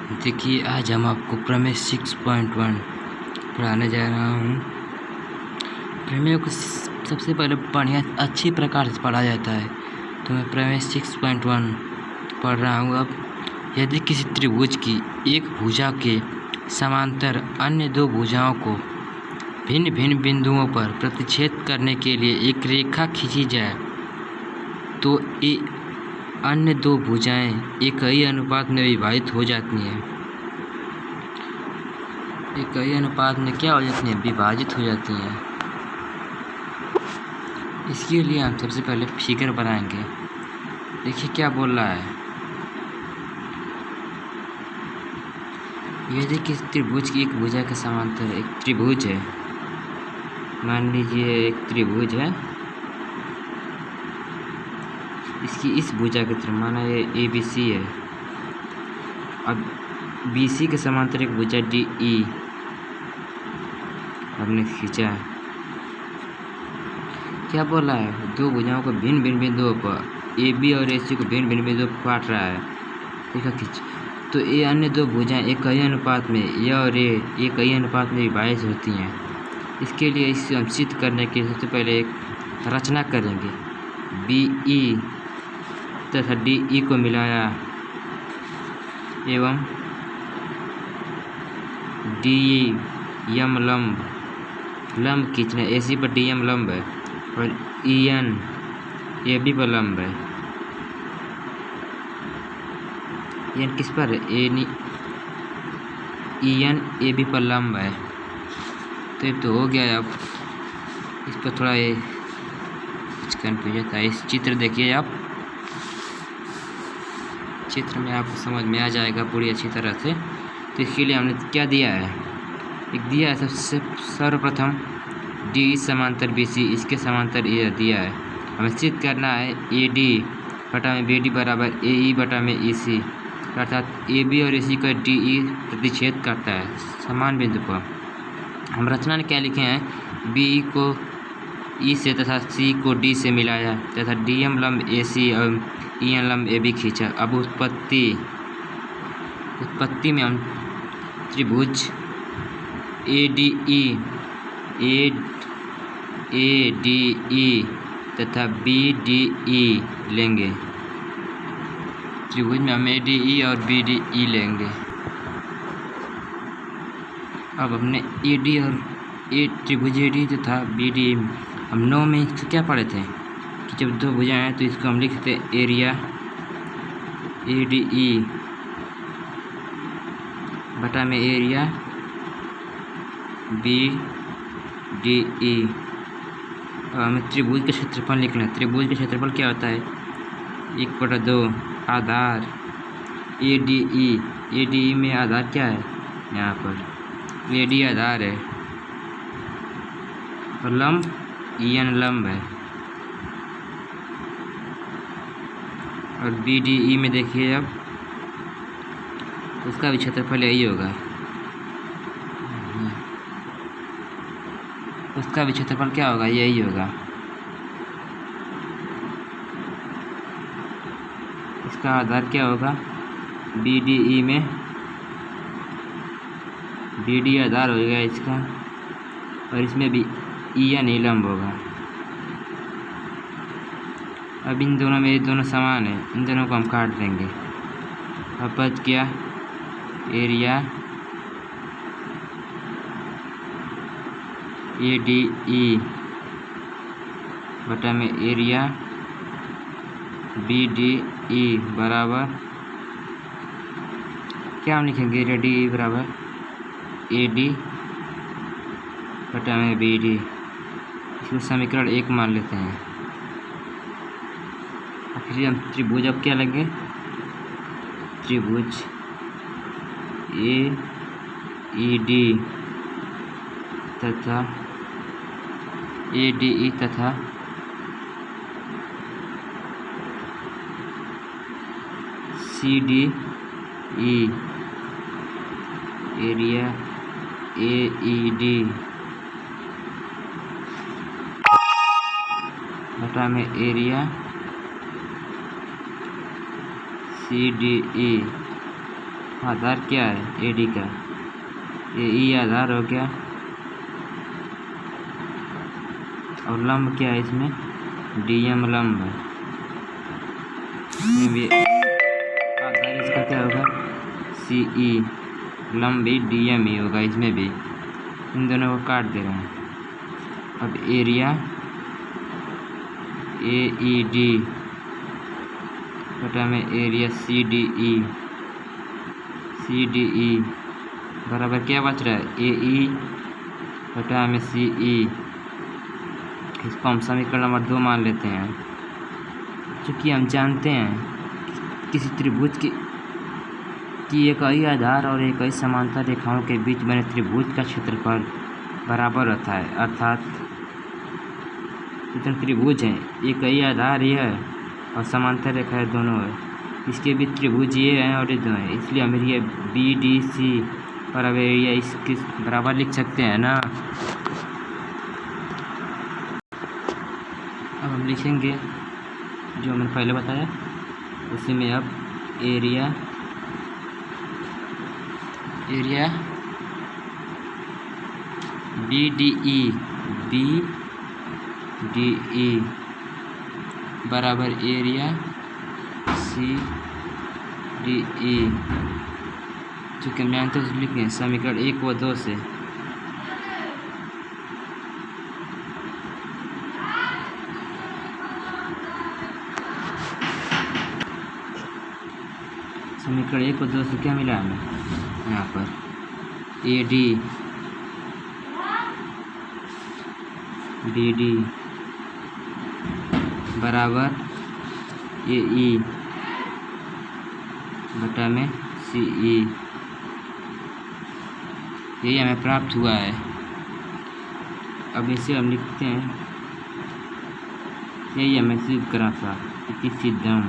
देखिए, आज हम आपको प्रमेय 6.1 पढ़ाने जा रहा हूँ। प्रमेय को सबसे पहले बढ़िया अच्छी प्रकार से पढ़ा जाता है, तो मैं प्रमेय 6.1 पढ़ रहा हूँ। अब यदि किसी त्रिभुज की एक भुजा के समांतर अन्य दो भुजाओं को भिन्न भिन्न बिंदुओं पर प्रतिच्छेद करने के लिए एक रेखा खींची जाए, तो ये अन्य दो भुजाएं एक ही अनुपात में विभाजित हो जाती हैं। एक ही अनुपात में क्या हो जाती हैं? विभाजित हो जाती हैं। इसके लिए हम सबसे पहले फिगर बनाएंगे। देखिए क्या बोल रहा है। यदि किसी त्रिभुज की एक भुजा के समांतर एक त्रिभुज है, मान लीजिए एक त्रिभुज है, इसकी इस भुजा की तरफ माना ये ABC है। अब BC के समांतर एक भुजा DE हमने खींचा है। क्या बोला है? दो भुजाओं को भिन्न भिन्न बिंदुओं पर AB और AC को भिन्न भिन्न बिंदुओं पर काट रहा है। देखा खींच, तो ये अन्य दो भुजाएं एक ही अनुपात में यह और ये एक ही अनुपात में विभाजित होती हैं। इसके लिए इसे हम सिद्ध करने के सबसे पहले एक रचना करेंगे। BE तथा DE को मिलाया एवं DE यम लंब खींचना। AC पर DM लंब है और EN AB पर लंब है। EN किस पर है? EN AB पर लंब है। तो ये तो हो गया। अब इस पर थोड़ा ये कुछ कन्फ्यूजन था। इस चित्र देखिए आप, चित्र में आपको समझ में आ जाएगा पूरी अच्छी तरह से। तो इसके लिए हमने क्या दिया है? एक दिया है सबसे सर्वप्रथम DE समांतर BC, इसके समांतर ये दिया है। हमें सिद्ध करना है AD बटा में BD बराबर AE बटा में EC, अर्थात AB और AC को DE प्रतिच्छेद करता है समान बिंदु पर। हम रचना में क्या लिखे हैं? BE को E से तथा C को D से मिलाया तथा DM लंब AC और EN लंब AB खींचा। अब उत्पत्ति में हम त्रिभुज ADE तथा BDE लेंगे। त्रिभुज में हम ADE और BDE लेंगे। अब हमने AD और त्रिभुज AD तथा BDE हम 9 में इसको क्या पढ़े थे कि जब दो भुजाएं हैं तो इसको हम लिखते हैं एरिया ADE बटा में एरिया BDE। अब हमें त्रिभुज का क्षेत्रफल लिखना है। त्रिभुज का क्षेत्रफल क्या होता है? 1/2 आधार ADE में आधार क्या है? यहाँ पर AD आधार है और लंब EN लंब है। और BDE में देखिए अब उसका भी क्षेत्रफल यही होगा। उसका भी क्षेत्रफल क्या होगा? यही होगा। इसका आधार क्या होगा? BDE में BD आधार होगा इसका, और इसमें भी EN ही लंब होगा। अब इन दोनों में ये दोनों समान है, इन दोनों को हम काट देंगे। अब बच गया एरिया ADE बटा में एरिया BDE बराबर क्या हम लिखेंगे? एरिया DE बराबर AD बटा में BD। इसमें समीकरण 1 मान लेते हैं। फिर हम त्रिभुज अब क्या लेंगे? त्रिभुज AED तथा ADE तथा CDE एरिया AED बटा में एरिया CDE आधार क्या है AD का, AE आधार हो गया, और लंब क्या है इसमें DM लंब है, इसमें भी आधार इसका क्या होगा CE, लंब भी DM ही होगा, इसमें भी इन दोनों को काट दे रहे हैं। अब एरिया AED बटा में एरिया CDE बराबर क्या बच रहा है AE बटा में CE। इसको हम समीकरण नंबर 2 मान लेते हैं, क्योंकि हम जानते हैं किसी त्रिभुज की एक ही आधार और एक ही समांतर रेखाओं के बीच बने त्रिभुज का क्षेत्रफल बराबर होता है। अर्थात इतना त्रिभुज है, एक ही आधार ये है और समांतर रेखा है दोनों है, इसके बीच त्रिभुज ये है और ये दो है, इसलिए हम ये BDC बराबर एरिया इसके बराबर लिख सकते हैं ना। अब हम लिखेंगे जो मैंने पहले बताया, उसी में अब एरिया BDE बराबर एरिया CDE, चूँकि हमने आंसर लिखे समीकरण 1 व 2 से। समीकरण 1 और 2 से क्या मिला हमें यहाँ पर AD BD बराबर AE बटा में CE, यही हमें प्राप्त हुआ है। अब इसे हम लिखते हैं, यही हमें सिद्ध करा था, इति सिद्धम।